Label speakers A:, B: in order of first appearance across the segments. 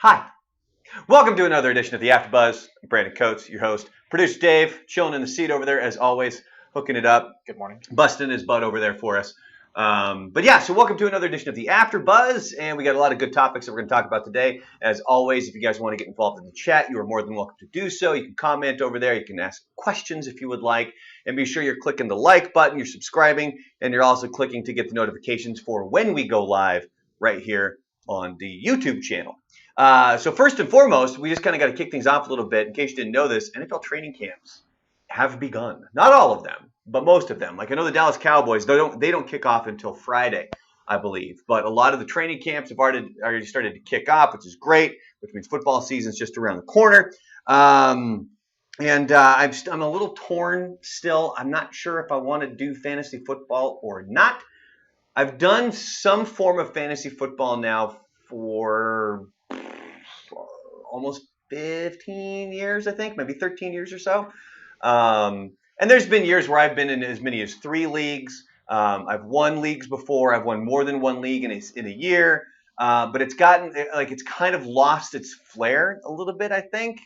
A: Hi, welcome to another edition of the AfterBuzz. I'm Brandon Coates, your host. Producer Dave, chilling in the seat over there as always, hooking it up.
B: Good morning.
A: Busting his butt over there for us. So welcome to another edition of the AfterBuzz, and we got a lot of good topics that we're going to talk about today. As always, if you guys want to get involved in the chat, you are more than welcome to do so. You can comment over there. You can ask questions if you would like, and be sure you're clicking the like button, you're subscribing, and you're also clicking to get the notifications for when we go live right here on the YouTube channel. So first and foremost, we just kind of got to kick things off a little bit. In case you didn't know this, NFL training camps have begun. Not all of them, but most of them. Like I know the Dallas Cowboys, they don't kick off until Friday, I believe. But a lot of the training camps have already started to kick off, which is great, which means football season's just around the corner. I'm a little torn still. I'm not sure if I want to do fantasy football or not. I've done some form of fantasy football now for almost 15 years, I think, maybe 13 years or so. And there's been years where I've been in as many as 3 leagues. I've won leagues before. I've won more than one league in a year. But it's kind of lost its flair a little bit, I think.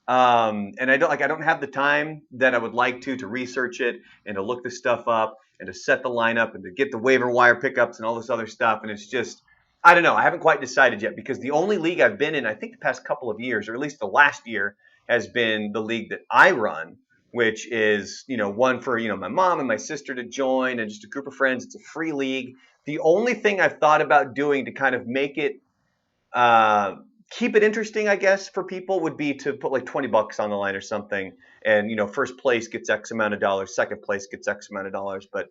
A: And I don't have the time that I would like to research it and to look this stuff up and to set the lineup and to get the waiver wire pickups and all this other stuff. And it's just, I don't know. I haven't quite decided yet because the only league I've been in, I think the past couple of years, or at least the last year, has been the league that I run, which is, one for, my mom and my sister to join and just a group of friends. It's a free league. The only thing I've thought about doing to kind of make it, keep it interesting, I guess, for people would be to put like $20 on the line or something. And, first place gets X amount of dollars. Second place gets X amount of dollars. But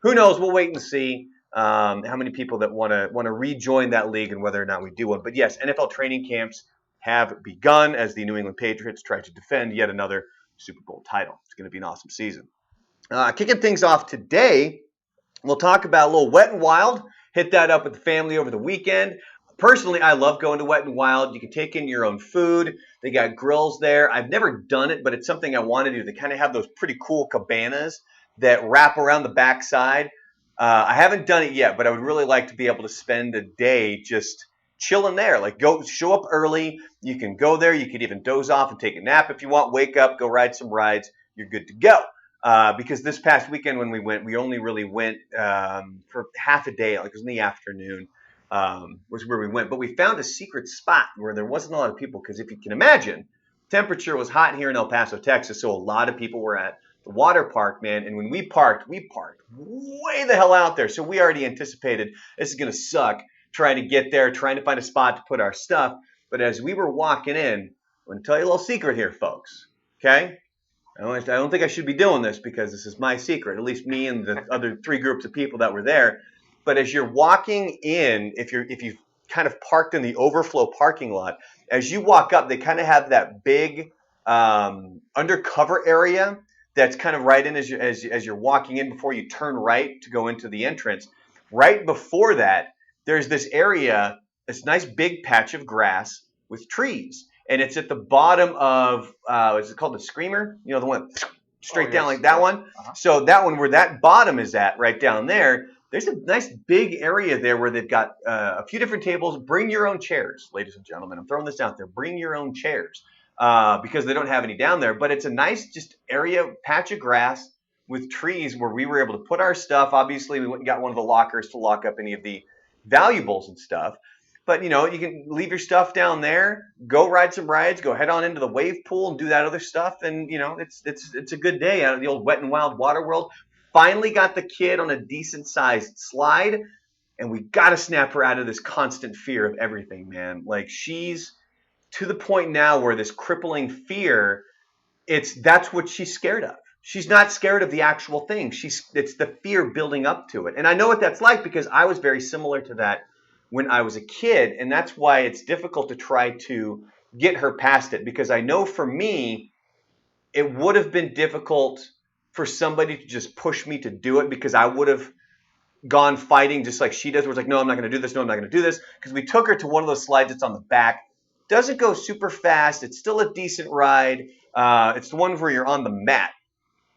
A: who knows? We'll wait and see how many people that want to rejoin that league and whether or not we do one. But yes, NFL training camps have begun as the New England Patriots try to defend yet another Super Bowl title. It's going to be an awesome season. Kicking things off today, we'll talk about a little Wet and Wild. Hit that up with the family over the weekend. Personally, I love going to Wet and Wild. You can take in your own food. They got grills there. I've never done it, but it's something I want to do. They kind of have those pretty cool cabanas that wrap around the backside. I haven't done it yet, but I would really like to be able to spend a day just chilling there. Like show up early. You can go there. You could even doze off and take a nap if you want. Wake up, go ride some rides. You're good to go. Because this past weekend when we went, we only really went for half a day. Like it was in the afternoon. Was where we went. But we found a secret spot where there wasn't a lot of people because if you can imagine, temperature was hot here in El Paso, Texas, so a lot of people were at the water park, man. And when we parked way the hell out there. So we already anticipated this is going to suck trying to get there, trying to find a spot to put our stuff. But as we were walking in, I'm going to tell you a little secret here, folks. Okay? I don't think I should be doing this because this is my secret, at least me and the other 3 groups of people that were there. But as you're walking in, if you've kind of parked in the overflow parking lot, as you walk up, they kind of have that big undercover area that's kind of right in as you're walking in before you turn right to go into the entrance. Right before that, there's this area, this nice big patch of grass with trees. And it's at the bottom of, is it called the Screamer? The one straight down like that one? Uh-huh. So that one where that bottom is at, right down there, there's a nice big area there where they've got a few different tables. Bring your own chairs, ladies and gentlemen. I'm throwing this out there. Bring your own chairs because they don't have any down there. But it's a nice just area, patch of grass with trees where we were able to put our stuff. Obviously, we went and got one of the lockers to lock up any of the valuables and stuff. But, you can leave your stuff down there, go ride some rides, go head on into the wave pool and do that other stuff. And, it's a good day out of the old Wet and Wild water world. Finally got the kid on a decent-sized slide, and we got to snap her out of this constant fear of everything, man. Like, she's to the point now where this crippling fear, that's what she's scared of. She's not scared of the actual thing. It's the fear building up to it. And I know what that's like because I was very similar to that when I was a kid, and that's why it's difficult to try to get her past it because I know for me, it would have been difficult for somebody to just push me to do it because I would have gone fighting just like she does. Where it's like, no, I'm not going to do this. No, I'm not going to do this. Because we took her to one of those slides that's on the back. Doesn't go super fast. It's still a decent ride. It's the one where you're on the mat.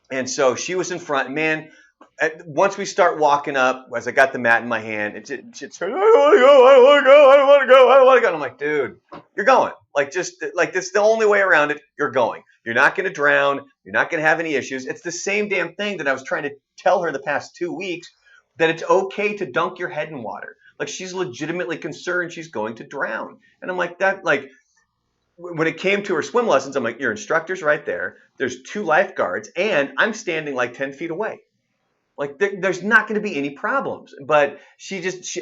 A: And so she was in front. Man, once we start walking up, as I got the mat in my hand, it starts, I don't want to go, I don't want to go, I don't want to go, I don't want to go. And I'm like, dude, you're going. Like, just like this is the only way around it. You're going. You're not going to drown. You're not going to have any issues. It's the same damn thing that I was trying to tell her the past 2 weeks, that it's okay to dunk your head in water. Like, she's legitimately concerned she's going to drown. And I'm like, that, like, when it came to her swim lessons, I'm like, your instructor's right there. There's 2 lifeguards, and I'm standing like 10 feet away. Like, there's not going to be any problems. But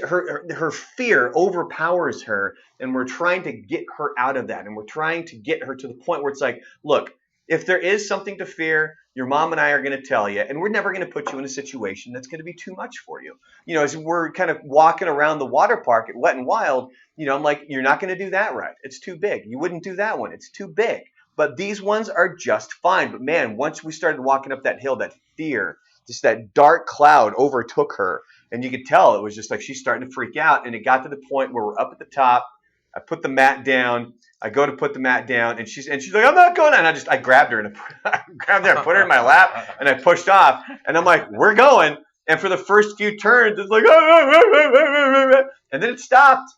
A: her fear overpowers her, and we're trying to get her out of that, and we're trying to get her to the point where it's like, look, if there is something to fear, your mom and I are going to tell you, and we're never going to put you in a situation that's going to be too much for you. You know, as we're kind of walking around the water park at Wet and Wild, you know, I'm like, you're not going to do that ride. It's too big. You wouldn't do that one. It's too big. But these ones are just fine. But man, once we started walking up that hill, that fear, just that dark cloud overtook her. And you could tell it was just like she's starting to freak out. And it got to the point where we're up at the top. I put the mat down. I go to put the mat down, and she's like, I'm not going. And I grabbed her and I grabbed her and put her in my lap, and I pushed off. And I'm like, we're going. And for the first few turns, it's like, and then it stopped.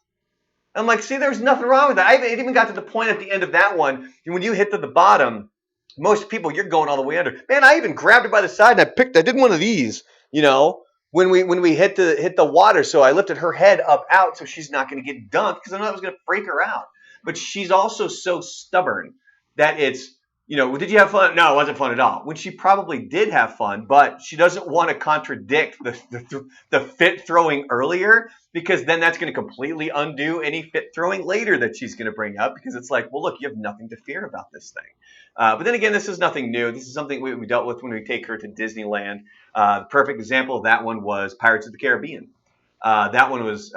A: I'm like, see, there's nothing wrong with that. It even got to the point at the end of that one, when you hit to the bottom, most people, you're going all the way under. Man, I even grabbed her by the side, and I did one of these, you know, when we hit the water. So I lifted her head up out so she's not going to get dunked, because I know that was going to freak her out. But she's also so stubborn that it's, you know, did you have fun? No, it wasn't fun at all. When she probably did have fun, but she doesn't want to contradict the fit throwing earlier, because then that's going to completely undo any fit throwing later that she's going to bring up, because it's like, well, look, you have nothing to fear about this thing. But then again, this is nothing new. This is something we dealt with when we take her to Disneyland. The perfect example of that one was Pirates of the Caribbean. That one was,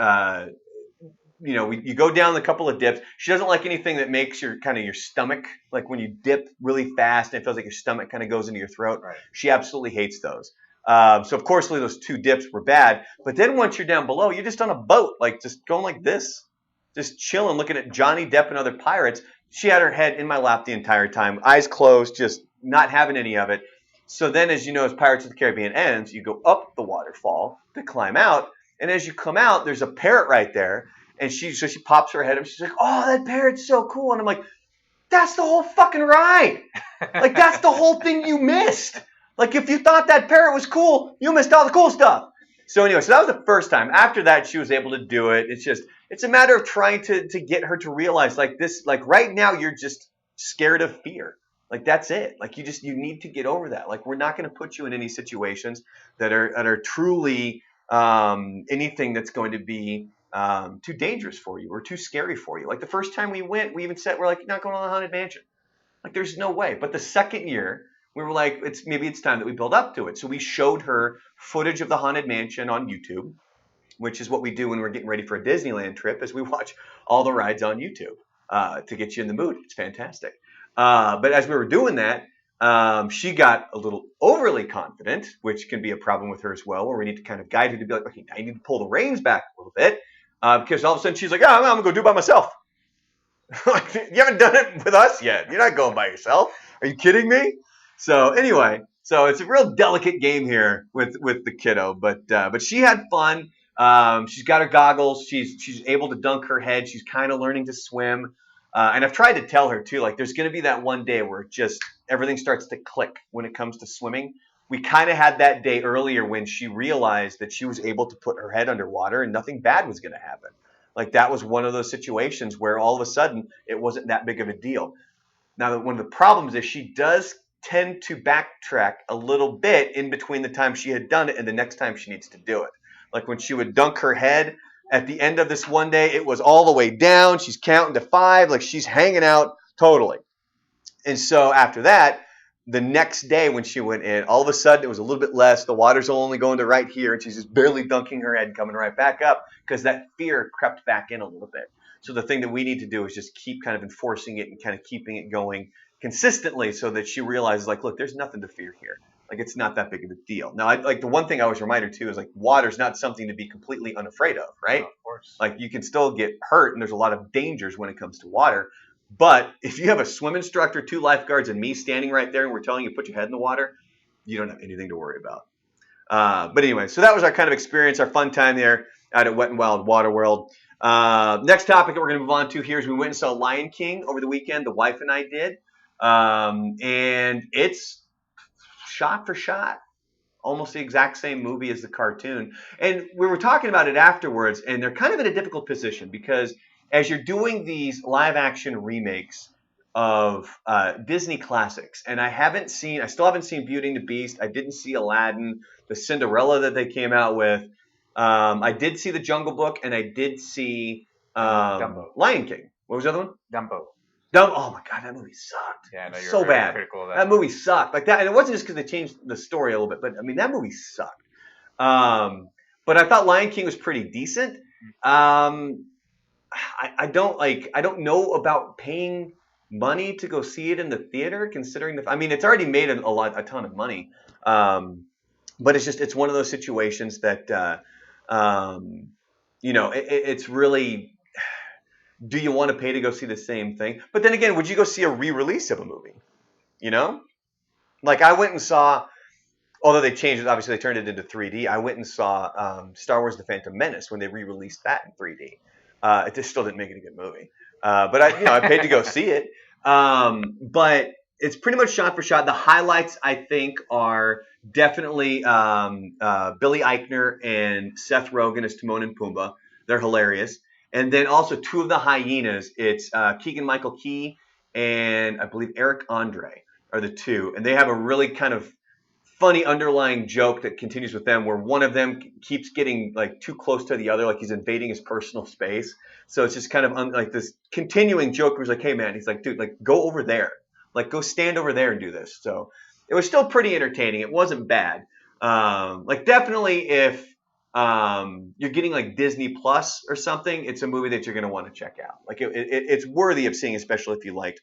A: you know, you go down a couple of dips. She doesn't like anything that makes your stomach, like when you dip really fast and it feels like your stomach kind of goes into your throat.
B: Right.
A: She absolutely hates those. So of course, those 2 dips were bad. But then once you're down below, you're just on a boat, like just going like this, just chilling, looking at Johnny Depp and other pirates. She had her head in my lap the entire time, eyes closed, just not having any of it. So then, as you know, as Pirates of the Caribbean ends, you go up the waterfall to climb out. And as you come out, there's a parrot right there. And she pops her head up. She's like, oh, that parrot's so cool. And I'm like, that's the whole fucking ride. Like, that's the whole thing you missed. Like, if you thought that parrot was cool, you missed all the cool stuff. So anyway, so that was the first time. After that, she was able to do it. It's a matter of trying to get her to realize, like, this, like, right now you're just scared of fear. Like, that's it. Like, you need to get over that. Like, we're not going to put you in any situations that are truly anything that's going to be too dangerous for you or too scary for you. Like, the first time we went, we even said, we're like, you're not going to the Haunted Mansion. Like, there's no way. But the second year, we were like, maybe it's time that we build up to it. So we showed her footage of the Haunted Mansion on YouTube, which is what we do when we're getting ready for a Disneyland trip, is we watch all the rides on YouTube to get you in the mood. It's fantastic. But as we were doing that, she got a little overly confident, which can be a problem with her as well, where we need to kind of guide her to be like, okay, I need to pull the reins back a little bit, because all of a sudden she's like, I'm going to go do it by myself. Like, you haven't done it with us yet. You're not going by yourself. Are you kidding me? So anyway, so it's a real delicate game here with the kiddo, but she had fun. She's got her goggles. She's able to dunk her head. She's kind of learning to swim. And I've tried to tell her too, like, there's going to be that one day where just everything starts to click when it comes to swimming. We kind of had that day earlier when she realized that she was able to put her head underwater and nothing bad was going to happen. Like, that was one of those situations where all of a sudden it wasn't that big of a deal. Now, one of the problems is she does tend to backtrack a little bit in between the time she had done it and the next time she needs to do it. Like, when she would dunk her head at the end of this one day, it was all the way down. She's counting to 5, like she's hanging out totally. And so after that, the next day when she went in, all of a sudden it was a little bit less. The water's only going to right here, and she's just barely dunking her head, coming right back up, because that fear crept back in a little bit. So the thing that we need to do is just keep kind of enforcing it and kind of keeping it going consistently so that she realizes, like, look, there's nothing to fear here. Like, it's not that big of a deal. Now, like, the one thing I always remind her too is, like, water's not something to be completely unafraid of, right?
B: Oh, of course.
A: Like, you can still get hurt, and there's a lot of dangers when it comes to water. But if you have a swim instructor, 2 lifeguards, and me standing right there, and we're telling you to put your head in the water, you don't have anything to worry about. But anyway, so that was our kind of experience, our fun time there out at Wet and Wild Water World. Next topic that we're going to move on to here is we went and saw Lion King over the weekend. The wife and I did. And it's shot for shot almost the exact same movie as the cartoon. And we were talking about it afterwards, and they're kind of in a difficult position because as you're doing these live action remakes of Disney classics, and I still haven't seen Beauty and the Beast. I didn't see Aladdin, the Cinderella that they came out with. I did see The Jungle Book, and I did see Lion King. What was the other one?
B: Dumbo.
A: Oh my god, that movie sucked.
B: Yeah, no, you're
A: so
B: very
A: bad.
B: critical of
A: That movie sucked like that, and it wasn't just because they changed the story a little bit, but I mean that movie sucked. But I thought Lion King was pretty decent. I don't know about paying money to go see it in the theater, considering I mean it's already made a ton of money. But it's one of those situations that it's really. Do you want to pay to go see the same thing? But then again, would you go see a re-release of a movie? You know? Like I went and saw, although they changed it, obviously they turned it into 3D. I went and saw Star Wars: The Phantom Menace when they re-released that in 3D. It just still didn't make it a good movie. But I paid to go see it. But it's pretty much shot for shot. The highlights, I think, are definitely Billy Eichner and Seth Rogen as Timon and Pumbaa. They're hilarious. And then also two of the hyenas. It's Keegan-Michael Key and I believe Eric Andre are the two. And they have a really kind of funny underlying joke that continues with them where one of them keeps getting like too close to the other, like he's invading his personal space. So it's just kind of like this continuing joke where he's like, hey man, he's like, dude, like go over there. Like go stand over there and do this. So it was still pretty entertaining. It wasn't bad. Like definitely if you're getting like Disney Plus or something, it's a movie that you're going to want to check out. Like it's worthy of seeing, especially if you liked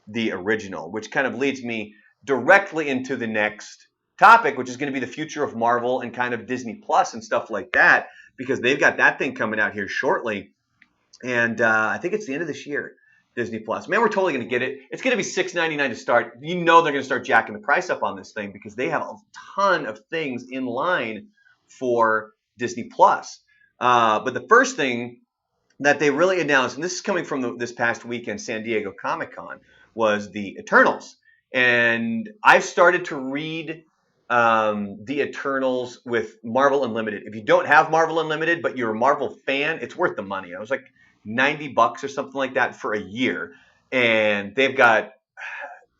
A: the original, which kind of leads me directly into the next topic, which is going to be the future of Marvel and kind of Disney Plus and stuff like that, because they've got that thing coming out here shortly. And I think it's the end of this year, Disney Plus. Man, we're totally going to get it. It's going to be $6.99 to start. You know they're going to start jacking the price up on this thing because they have a ton of things in line for Disney Plus. But the first thing that they really announced, and this is coming from this past weekend, San Diego Comic-Con, was the Eternals. And I've started to read the Eternals with Marvel Unlimited. If you don't have Marvel Unlimited, but you're a Marvel fan, it's worth the money. It was like $90 or something like that for a year. And they've got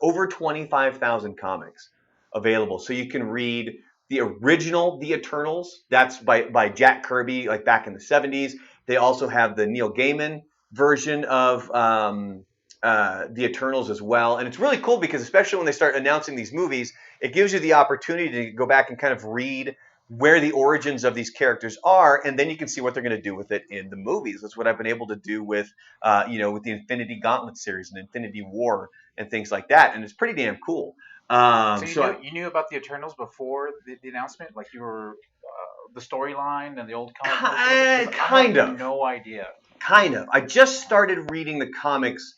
A: over 25,000 comics available. So you can read the original The Eternals. That's by Jack Kirby, like back in the 70s. They also have the Neil Gaiman version of The Eternals as well. And it's really cool because especially when they start announcing these movies, it gives you the opportunity to go back and kind of read where the origins of these characters are, and then you can see what they're going to do with it in the movies. That's what I've been able to do with, with the Infinity Gauntlet series and Infinity War and things like that, and it's pretty damn cool.
B: So you knew about the Eternals before the announcement? Like you were the storyline and the old comic books?
A: Kind of.
B: No idea.
A: Kind of. I just started reading the comics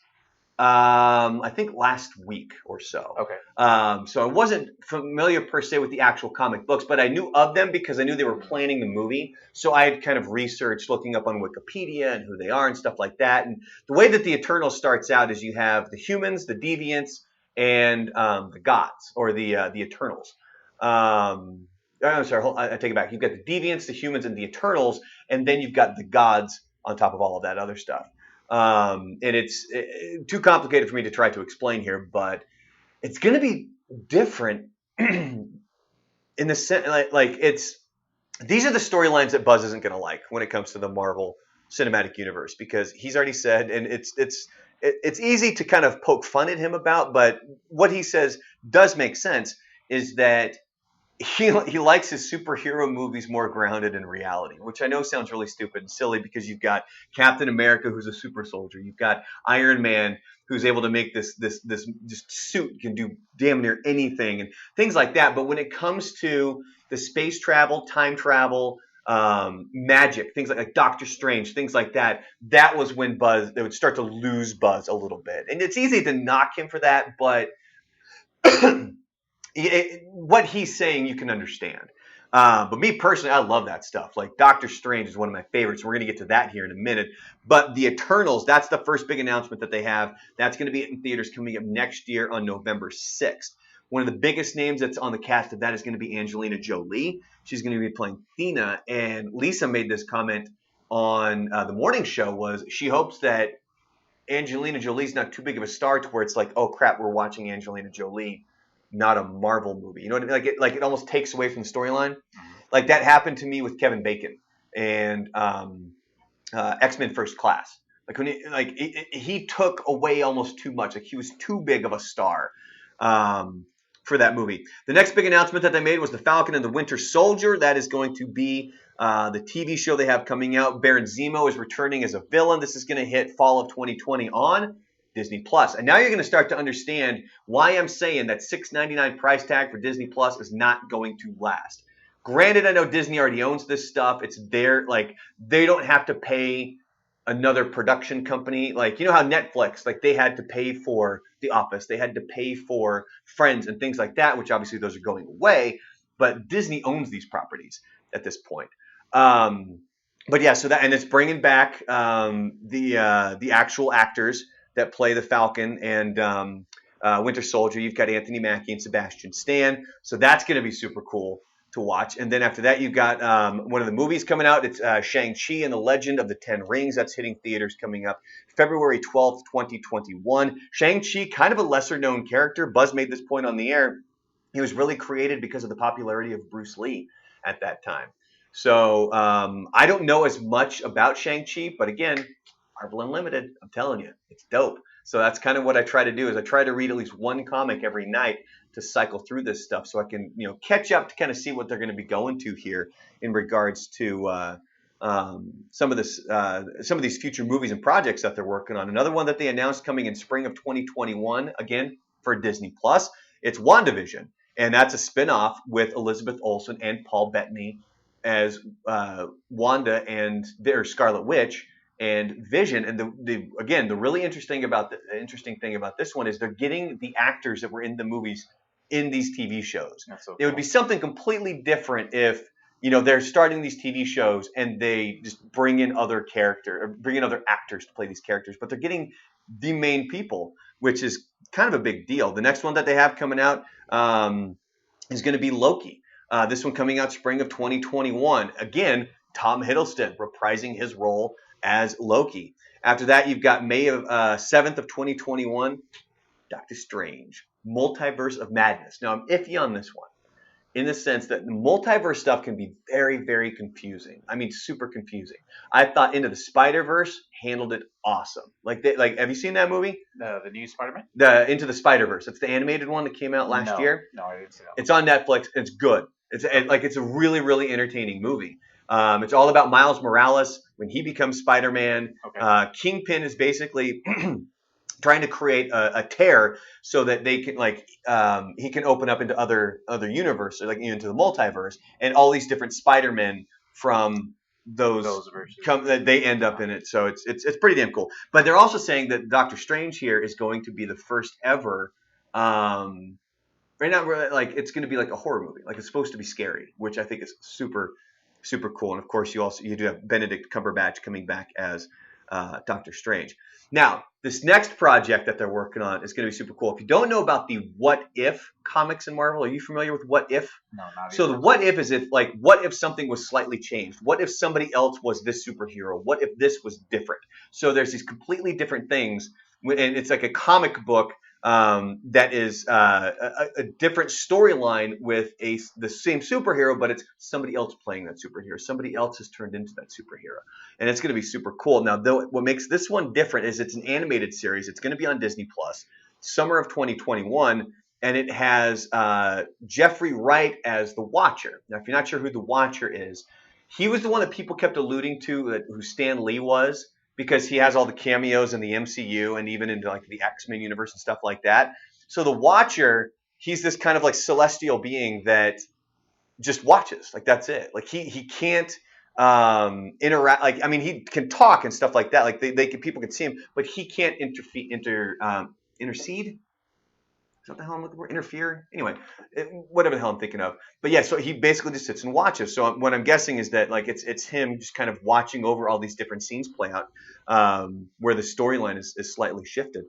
A: I think last week or so.
B: Okay.
A: So I wasn't familiar per se with the actual comic books, but I knew of them because I knew they were planning the movie. So I had kind of researched looking up on Wikipedia and who they are and stuff like that. And the way that the Eternals starts out is you have the humans, the deviants, and the gods, or the Eternals. I'm sorry, I take it back. You've got the deviants, the humans, and the Eternals, and then you've got the gods on top of all of that other stuff. And it's too complicated for me to try to explain here, but it's going to be different in the sense, like these are the storylines that Buzz isn't going to like when it comes to the Marvel Cinematic Universe, because he's already said, and it's easy to kind of poke fun at him about, but what he says does make sense, is that he likes his superhero movies more grounded in reality, which I know sounds really stupid and silly because you've got Captain America, who's a super soldier. You've got Iron Man, who's able to make this just suit, can do damn near anything and things like that. But when it comes to the space travel, time travel, magic, things like Doctor Strange, things like that, that was when they would start to lose Buzz a little bit. And it's easy to knock him for that, but what he's saying you can understand. But me personally, I love that stuff. Like Doctor Strange is one of my favorites. We're going to get to that here in a minute. But the Eternals, that's the first big announcement that they have. That's going to be in theaters coming up next year on November 6th. One of the biggest names that's on the cast of that is going to be Angelina Jolie. She's going to be playing Thena. And Lisa made this comment on the morning show was she hopes that Angelina Jolie's not too big of a star to where it's like, oh crap, we're watching Angelina Jolie, not a Marvel movie. You know what I mean? Like it almost takes away from the storyline. Like that happened to me with Kevin Bacon and X-Men First Class. Like when he took away almost too much. Like he was too big of a star for that movie. The next big announcement that they made was the Falcon and the Winter Soldier. That is going to be the TV show they have coming out. Baron Zemo is returning as a villain. This is going to hit fall of 2020 on Disney Plus. And now you're going to start to understand why I'm saying that $6.99 price tag for Disney Plus is not going to last. Granted, I know Disney already owns this stuff. It's their, like, they don't have to pay another production company. Like, you know how Netflix, like, they had to pay for The Office, they had to pay for Friends and things like that, which obviously those are going away. But Disney owns these properties at this point. But yeah, so that, and it's bringing back the actual actors that play the Falcon and Winter Soldier. You've got Anthony Mackie and Sebastian Stan, so that's going to be super cool to watch. And then after that, you've got one of the movies coming out. It's Shang-Chi and the Legend of the Ten Rings. That's hitting theaters coming up February 12th, 2021. Shang-Chi, kind of a lesser-known character. Buzz made this point on the air. He was really created because of the popularity of Bruce Lee at that time. So I don't know as much about Shang-Chi, but again, Marvel Unlimited, I'm telling you, it's dope. So that's kind of what I try to do is I try to read at least one comic every night to cycle through this stuff so I can, catch up to kind of see what they're going to be going to here in regards to some of these future movies and projects that they're working on. Another one that they announced coming in spring of 2021, again, for Disney Plus, it's WandaVision. And that's a spinoff with Elizabeth Olsen and Paul Bettany as Wanda and their Scarlet Witch and Vision. And the really interesting thing about this one is they're getting the actors that were in the movies in these TV shows.
B: That's so
A: It
B: cool.
A: would be something completely different if they're starting these TV shows and they just bring in other actors to play these characters, but they're getting the main people, which is kind of a big deal. The next one that they have coming out is going to be Loki. This one coming out spring of 2021. Again, Tom Hiddleston reprising his role as Loki. After that, you've got May of 7th of 2021, Doctor Strange, Multiverse of Madness. Now, I'm iffy on this one in the sense that the multiverse stuff can be very, very confusing. I mean, super confusing. I thought Into the Spider-Verse handled it awesome. Have you seen that movie?
B: The new Spider-Man?
A: The Into the Spider-Verse. It's the animated one that came out last year.
B: No, I didn't see that.
A: It's on Netflix. It's good. It's a really, really entertaining movie. It's all about Miles Morales when he becomes Spider-Man.
B: Okay.
A: Kingpin is basically trying to create a tear so that they can he can open up into other universes, like into the multiverse, and all these different Spider-Men from those versions they end up in it. So it's pretty damn cool. But they're also saying that Doctor Strange here is going to be the first ever. Right now, it's going to be like a horror movie. Like it's supposed to be scary, which I think is super, super cool. And of course, you do have Benedict Cumberbatch coming back as Doctor Strange. Now, this next project that they're working on is going to be super cool. If you don't know about the What If comics in Marvel, are you familiar with What If?
B: No, not
A: So the What If is what if something was slightly changed? What if somebody else was this superhero? What if this was different? So there's these completely different things, and it's like a comic book that is a different storyline with the same superhero, but it's somebody else playing that superhero. Somebody else has turned into that superhero, and it's going to be super cool. Now, though, what makes this one different is it's an animated series. It's going to be on Disney Plus, summer of 2021, and it has Jeffrey Wright as the Watcher. Now, if you're not sure who the Watcher is, he was the one that people kept alluding to, who Stan Lee was, because he has all the cameos in the MCU and even into the X-Men universe and stuff like that. So the Watcher, he's this kind of celestial being that just watches. That's it. He can't interact. He can talk and stuff like that. People can see him, but he can't intercede. that the hell I'm looking for? Interfere? Anyway, whatever the hell I'm thinking of. But yeah, so he basically just sits and watches. So what I'm guessing is that like it's him just kind of watching over all these different scenes play out, where the storyline is slightly shifted.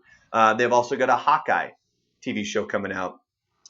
A: They've also got a Hawkeye TV show coming out,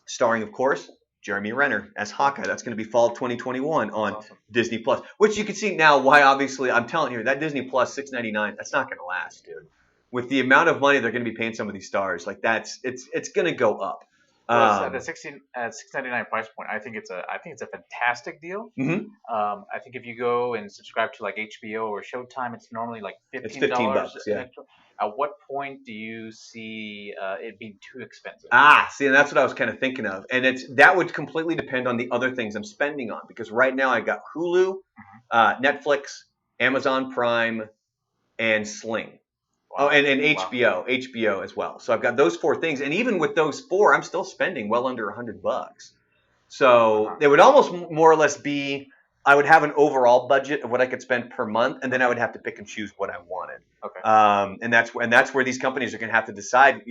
A: starring, of course, Jeremy Renner as Hawkeye. That's going to be fall 2021 on
B: awesome.
A: Disney Plus, which you can see now why. Obviously, I'm telling you that Disney Plus $6.99. That's not going to last, dude. With the amount of money they're going to be paying some of these stars, like it's going to go up.
B: Well, at the 6.99 price point, I think it's a fantastic deal.
A: Mhm.
B: I think if you go and subscribe to like HBO or Showtime, it's normally like
A: It's
B: $15
A: $15, yeah.
B: extra. At what point do you see it being too expensive?
A: See, and that's what I was kind of thinking of, and that would completely depend on the other things I'm spending on because right now I got Hulu, Netflix, Amazon Prime, and Sling. Oh,
B: Wow.
A: and
B: Wow.
A: HBO as well. So I've got those four things, and even with those four, I'm still spending well under $100. So
B: Uh-huh.
A: it would almost more or less be I would have an overall budget of what I could spend per month, and then I would have to pick and choose what I wanted.
B: Okay.
A: And that's where these companies are going to have to decide.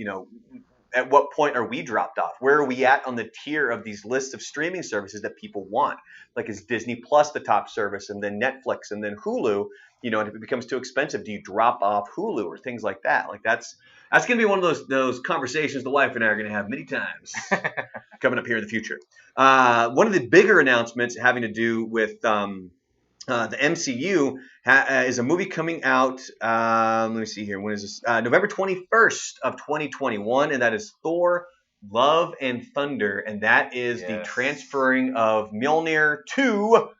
A: At what point are we dropped off? Where are we at on the tier of these lists of streaming services that people want? Like, is Disney Plus the top service, and then Netflix, and then Hulu? And if it becomes too expensive, do you drop off Hulu or things like that? Like that's going to be one of those conversations the wife and I are going to have many times coming up here in the future. One of the bigger announcements having to do with the MCU is a movie coming out. Let me see here. When is this? November 21st of 2021, and that is Thor: Love and Thunder, and that is the
B: Yes.
A: transferring of Mjolnir to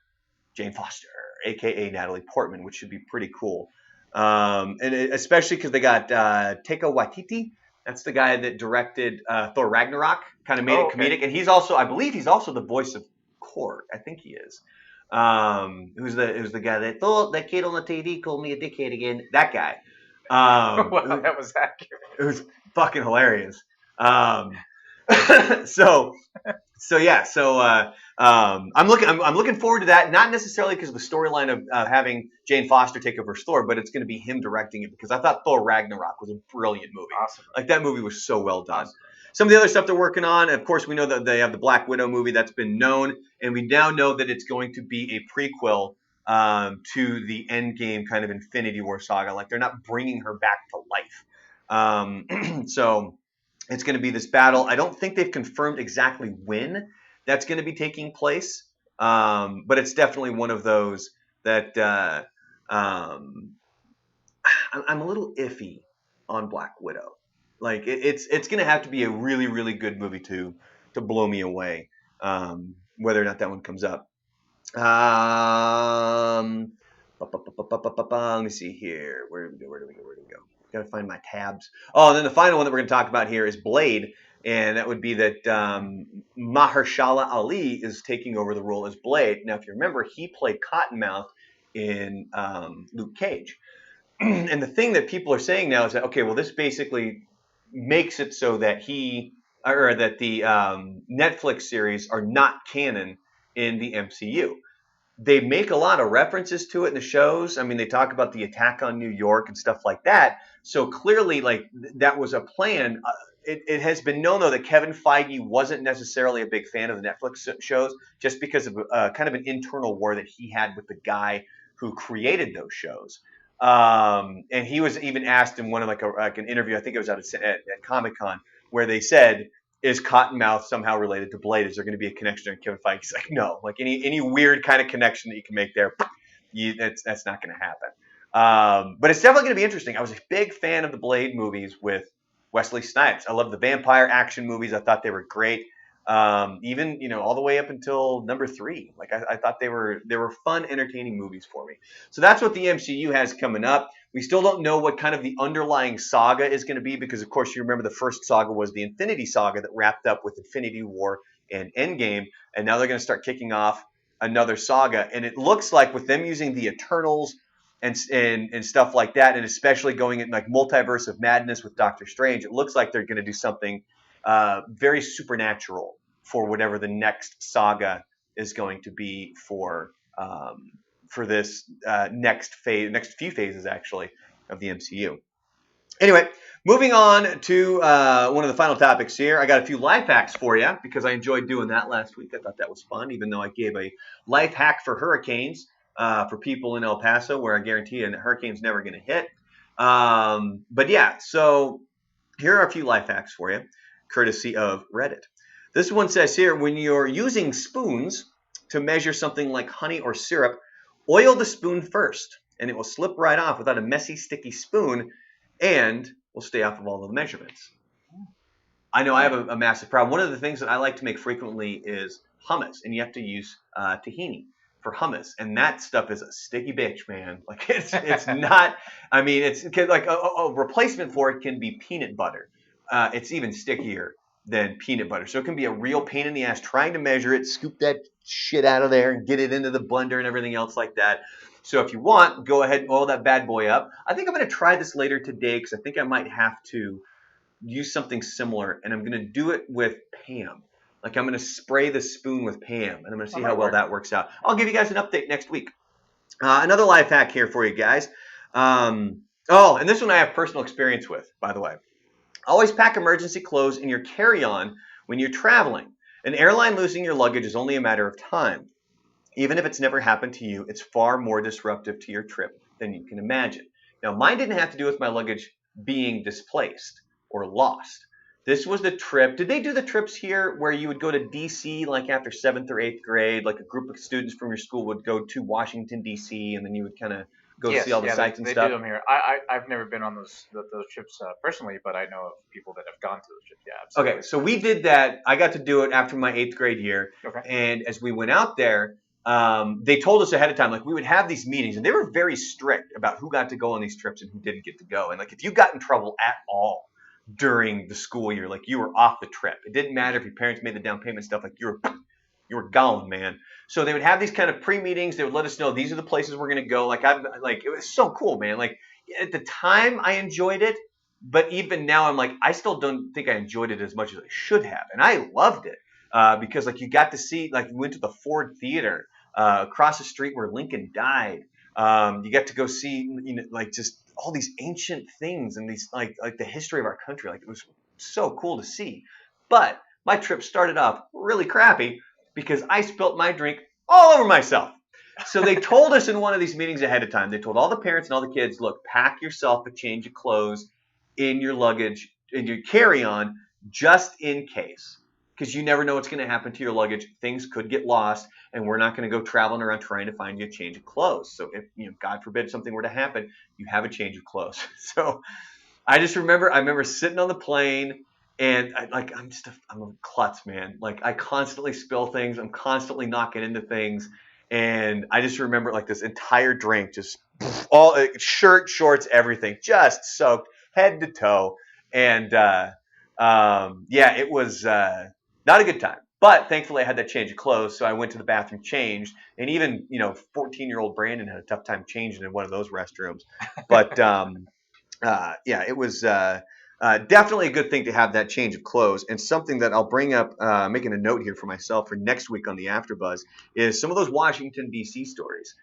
A: Jane Foster, aka Natalie Portman, which should be pretty cool. Especially because they got Taika Waititi. That's the guy that directed Thor Ragnarok, kind of made it comedic, and I believe he's also the voice of Korg. I think he is. Who's the guy that thought that kid on the TV called me a dickhead again? That guy.
B: Wow, that was accurate.
A: It was fucking hilarious. So yeah, I'm looking forward to that. Not necessarily because of the storyline of having Jane Foster take over Thor, but it's going to be him directing it because I thought Thor Ragnarok was a brilliant movie.
B: Awesome.
A: Like that movie was so well done.
B: Awesome.
A: Some of the other stuff they're working on, of course, we know that they have the Black Widow movie that's been known, and we now know that it's going to be a prequel to the Endgame kind of Infinity War saga. Like they're not bringing her back to life. So it's going to be this battle. I don't think they've confirmed exactly when that's going to be taking place, but it's definitely one of those that I'm a little iffy on Black Widow. Like it's going to have to be a really really good movie to blow me away, whether or not that one comes up. Let me see here. Where do we go? Got to find my tabs. Oh, and then the final one that we're going to talk about here is Blade, and that would be that Mahershala Ali is taking over the role as Blade. Now, if you remember, he played Cottonmouth in Luke Cage. And the thing that people are saying now is that, okay, well, this basically makes it so that the Netflix series are not canon in the MCU. They make a lot of references to it in the shows. I mean, they talk about the attack on New York and stuff like that. So clearly, like that was a plan. It has been known though that Kevin Feige wasn't necessarily a big fan of the Netflix shows, just because of kind of an internal war that he had with the guy who created those shows. And he was even asked in one of like an interview, I think it was at Comic-Con, where they said, is Cottonmouth somehow related to Blade? Is there going to be a connection there? Kevin Feige's like, no. Like any weird kind of connection that you can make there, that's not going to happen. But it's definitely going to be interesting. I was a big fan of the Blade movies with Wesley Snipes. I love the vampire action movies. I thought they were great. Even all the way up until number 3. Like I thought they were fun, entertaining movies for me. So that's what the MCU has coming up. We still don't know what kind of the underlying saga is going to be because, of course, you remember the first saga was the Infinity Saga that wrapped up with Infinity War and Endgame, and now they're going to start kicking off another saga. And it looks like with them using the Eternals and stuff like that, and especially going in like Multiverse of Madness with Doctor Strange, it looks like they're going to do something very supernatural for whatever the next saga is going to be for this next few phases actually of the MCU. Anyway, moving on to one of the final topics here. I got a few life hacks for you because I enjoyed doing that last week. I thought that was fun, even though I gave a life hack for hurricanes for people in El Paso, where I guarantee a hurricane's never going to hit. But yeah, so here are a few life hacks for you, courtesy of Reddit. This one says here, when you're using spoons to measure something like honey or syrup, oil the spoon first, and it will slip right off without a messy, sticky spoon, and will stay off of all the measurements. I know I have a massive problem. One of the things that I like to make frequently is hummus, and you have to use tahini for hummus, and that stuff is a sticky bitch, man. Like it's not. I mean, it's like a replacement for it can be peanut butter. It's even stickier than peanut butter, so it can be a real pain in the ass trying to measure it, scoop that shit out of there, and get it into the blender and everything else like that. So if you want, go ahead and oil that bad boy up. I think I'm going to try this later today because I think I might have to use something similar, and I'm going to do it with Pam. Like I'm going to spray the spoon with Pam, and I'm going to see how well that works out. I'll give you guys an update next week. Another life hack here for you guys. And this one I have personal experience with, by the way. Always pack emergency clothes in your carry-on when you're traveling. An airline losing your luggage is only a matter of time. Even if it's never happened to you, it's far more disruptive to your trip than you can imagine. Now, mine didn't have to do with my luggage being displaced or lost. This was the trip. Did they do the trips here where you would go to D.C. like after 7th or 8th grade, like a group of students from your school would go to Washington, D.C., and then you would kind of go see all the sights and
B: they
A: stuff?
B: do them here. I've never been on those trips personally, but I know of people that have gone to those trips. Yeah, absolutely.
A: Okay, so we did that. I got to do it after my 8th grade year.
B: Okay.
A: And as we went out there, they told us ahead of time, like we would have these meetings, and they were very strict about who got to go on these trips and who didn't get to go. And like if you got in trouble at all during the school year, like you were off the trip. It didn't matter if your parents made the down payment stuff, like you were gone, man. So they would have these kind of pre-meetings. They would let us know these are the places we're gonna go. Like it was so cool, man. Like at the time I enjoyed it, but even now I'm like I still don't think I enjoyed it as much as I should have, and I loved it because like you got to see like we went to the Ford Theater across the street where Lincoln died. You get to go see, like just all these ancient things and these like the history of our country. Like it was so cool to see. But my trip started off really crappy because I spilt my drink all over myself. So they told us in one of these meetings ahead of time. They told all the parents and all the kids, look, pack yourself a change of clothes in your luggage, in your carry-on, just in case. Because you never know what's going to happen to your luggage. Things could get lost, and we're not going to go traveling around trying to find you a change of clothes. So if, God forbid something were to happen, you have a change of clothes. So I remember sitting on the plane, and I'm a klutz, man. Like I constantly spill things. I'm constantly knocking into things. And I just remember like this entire drink, just all shirt, shorts, everything, just soaked head to toe. And it was not a good time. But thankfully, I had that change of clothes, so I went to the bathroom, changed, and even 14-year-old Brandon had a tough time changing in one of those restrooms. But it was definitely a good thing to have that change of clothes. And something that I'll bring up, making a note here for myself for next week on the AfterBuzz, is some of those Washington D.C. stories.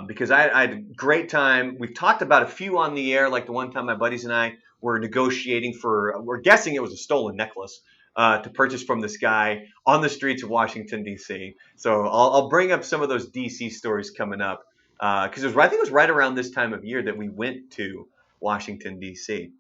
A: Because I had a great time. We've talked about a few on the air, like the one time my buddies and I were negotiating we're guessing it was a stolen necklace to purchase from this guy on the streets of Washington, D.C. So I'll bring up some of those D.C. stories coming up because I think it was right around this time of year that we went to Washington, D.C.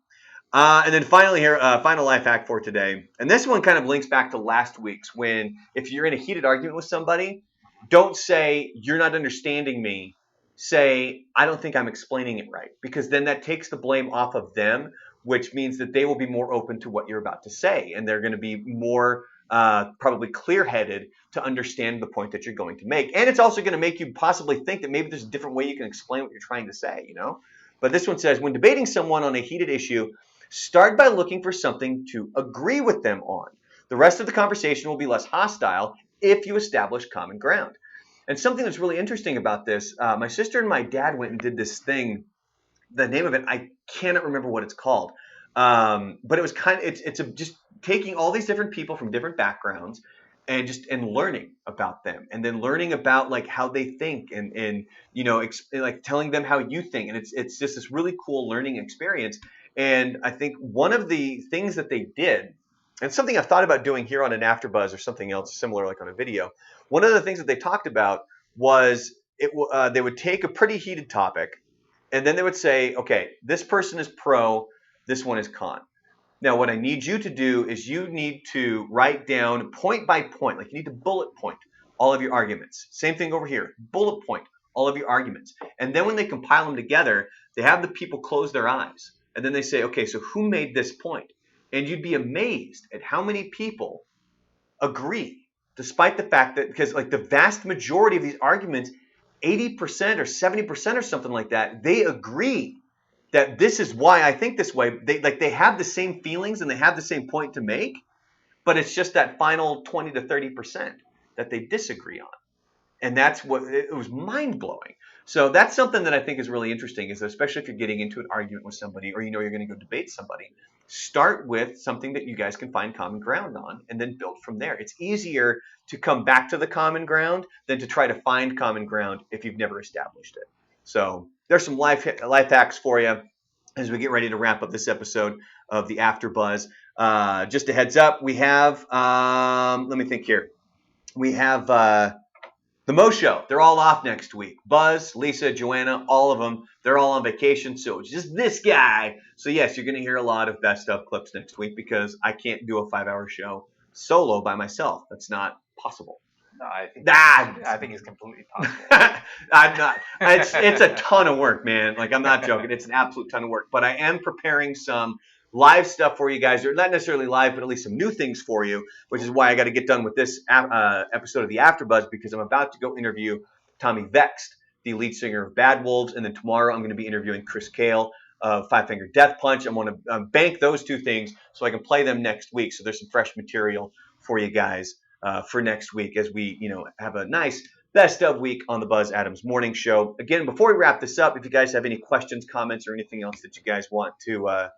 A: And then finally here, final life hack for today. And this one kind of links back to last week's when if you're in a heated argument with somebody, don't say, you're not understanding me. Say, I don't think I'm explaining it right. Because then that takes the blame off of them, which means that they will be more open to what you're about to say. And they're going to be more probably clear-headed to understand the point that you're going to make. And it's also going to make you possibly think that maybe there's a different way you can explain what you're trying to say, But this one says, when debating someone on a heated issue, start by looking for something to agree with them on. The rest of the conversation will be less hostile if you establish common ground. And something that's really interesting about this, my sister and my dad went and did this thing. The name of it, I cannot remember what it's called. But it was just taking all these different people from different backgrounds and learning about them, and then learning about like how they think and like telling them how you think. And it's just this really cool learning experience. And I think one of the things that they did, and something I've thought about doing here on an AfterBuzz or something else similar, like on a video, one of the things that they talked about was they would take a pretty heated topic, and then they would say, okay, this person is pro, this one is con. Now, what I need you to do is you need to write down point by point, like you need to bullet point all of your arguments. Same thing over here, bullet point all of your arguments. And then when they compile them together, they have the people close their eyes. And then they say, okay, so who made this point? And you'd be amazed at how many people agree, despite the fact that, because like the vast majority of these arguments, 80% or 70% or something like that, they agree that this is why I think this way. They have the same feelings and they have the same point to make, but it's just that final 20 to 30% that they disagree on. And that's what it was mind blowing. So that's something that I think is really interesting, is especially if you're getting into an argument with somebody or you're going to go debate somebody, start with something that you guys can find common ground on and then build from there. It's easier to come back to the common ground than to try to find common ground if you've never established it. So there's some life hacks for you as we get ready to wrap up this episode of the AfterBuzz. Just a heads up, we have, let me think here. We have the Mo Show. They're all off next week. Buzz, Lisa, Joanna, all of them, they're all on vacation. So it's just this guy. So yes, you're going to hear a lot of best of clips next week because I can't do a 5-hour show solo by myself. That's not possible.
B: No, I think it's completely possible.
A: I'm not. It's a ton of work, man. Like, I'm not joking. It's an absolute ton of work. But I am preparing some live stuff for you guys, or not necessarily live, but at least some new things for you, which is why I got to get done with this episode of the AfterBuzz, because I'm about to go interview Tommy Vext, the lead singer of Bad Wolves, and then tomorrow I'm going to be interviewing Chris Kale of Five Finger Death Punch. I'm going to bank those two things so I can play them next week. So there's some fresh material for you guys for next week as we, have a nice best of week on the Buzz Adams Morning Show. Again, before we wrap this up, if you guys have any questions, comments, or anything else that you guys want to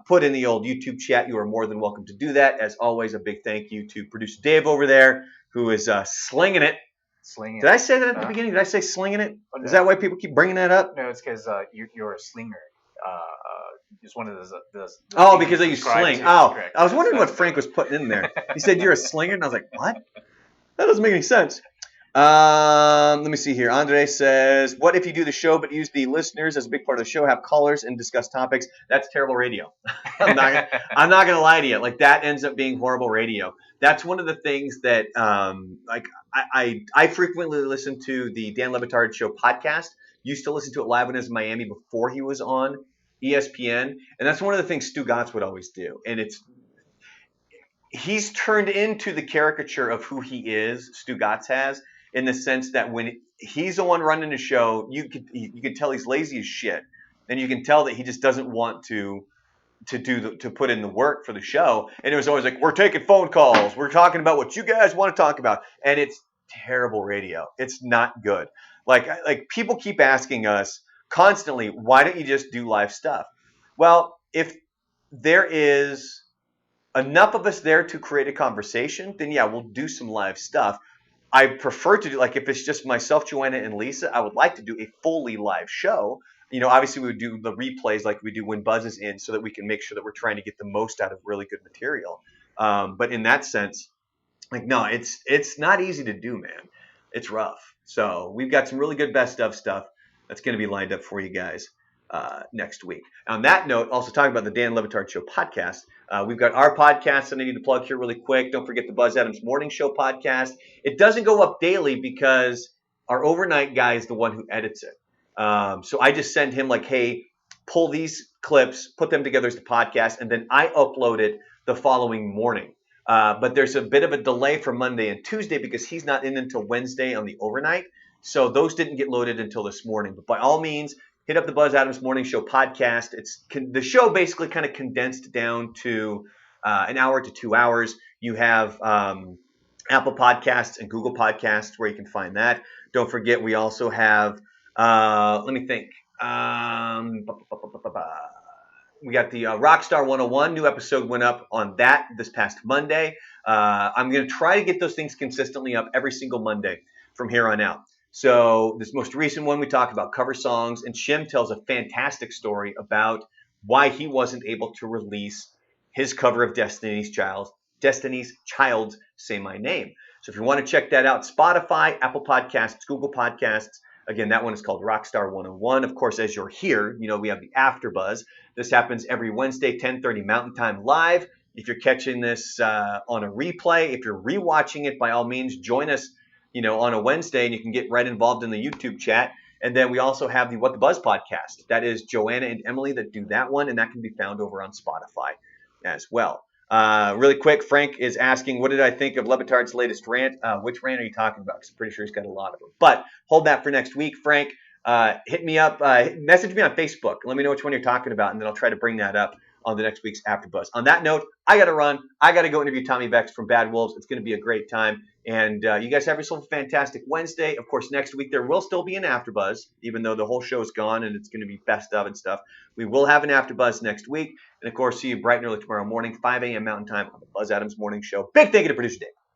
A: put in the old YouTube chat, you are more than welcome to do that. As always, a big thank you to producer Dave over there, who is slinging it.
B: Slinging.
A: Did I say that at the beginning? Did I say slinging it? Is that why people keep bringing that up?
B: No, it's because you're a slinger. Just one of those.
A: Oh, because I use sling. Oh,
B: correct.
A: I was wondering what Frank was putting in there. He said you're a slinger, and I was like, what? That doesn't make any sense. Let me see here. Andre says, what if you do the show but use the listeners as a big part of the show, have callers and discuss topics? That's terrible radio. I'm not gonna lie to you. Like, that ends up being horrible radio. That's one of the things that I frequently listen to the Dan Le Batard Show podcast. Used to listen to it live when he was in Miami before he was on ESPN, and that's one of the things Stu Gatz would always do. And he's turned into the caricature of who he is. Stu Gatz has, in the sense that when he's the one running the show, you can tell he's lazy as shit, and you can tell that he just doesn't want to put in the work for the show. And it was always like, we're taking phone calls, we're talking about what you guys want to talk about, and it's terrible radio. It's not good. Like people keep asking us constantly, why don't you just do live stuff? Well, if there is enough of us there to create a conversation, then yeah, we'll do some live stuff. I prefer to do, like, if it's just myself, Joanna, and Lisa, I would like to do a fully live show. Obviously we would do the replays like we do when Buzz is in, so that we can make sure that we're trying to get the most out of really good material. But in that sense, like, no, it's not easy to do, man. It's rough. So we've got some really good best of stuff that's going to be lined up for you guys next week. On that note, also talking about the Dan Le Batard Show podcast, we've got our podcast that I need to plug here really quick. Don't forget the Buzz Adams Morning Show podcast. It doesn't go up daily because our overnight guy is the one who edits it. So I just send him like, hey, pull these clips, put them together as the podcast, and then I upload it the following morning. But there's a bit of a delay for Monday and Tuesday because he's not in until Wednesday on the overnight. So those didn't get loaded until this morning. But by all means, hit up the Buzz Adams Morning Show podcast. It's the show basically kind of condensed down to an hour to 2 hours. You have Apple Podcasts and Google Podcasts where you can find that. Don't forget, we also have, let me think. We got the Rockstar 101. New episode went up on that this past Monday. I'm going to try to get those things consistently up every single Monday from here on out. So this most recent one, we talk about cover songs, and Shim tells a fantastic story about why he wasn't able to release his cover of Destiny's Child's Say My Name. So if you want to check that out, Spotify, Apple Podcasts, Google Podcasts. Again, that one is called Rockstar 101. Of course, as you're here, we have the AfterBuzz. This happens every Wednesday, 10:30 Mountain Time live. If you're catching this on a replay, if you're rewatching it, by all means, join us, on a Wednesday, and you can get right involved in the YouTube chat. And then we also have the What the Buzz podcast. That is Joanna and Emily that do that one, and that can be found over on Spotify as well. Really quick, Frank is asking, what did I think of Le Batard's latest rant? Which rant are you talking about? Because I'm pretty sure he's got a lot of them. But hold that for next week, Frank. Hit me up, message me on Facebook. Let me know which one you're talking about, and then I'll try to bring that up on the next week's AfterBuzz. On that note, I got to run. I got to go interview Tommy Vex from Bad Wolves. It's going to be a great time. And you guys have yourself a fantastic Wednesday. Of course, next week there will still be an AfterBuzz, even though the whole show's gone and it's going to be best of and stuff. We will have an AfterBuzz next week. And, of course, see you bright and early tomorrow morning, 5 a.m. Mountain Time on the Buzz Adams Morning Show. Big thank you to producer Dave.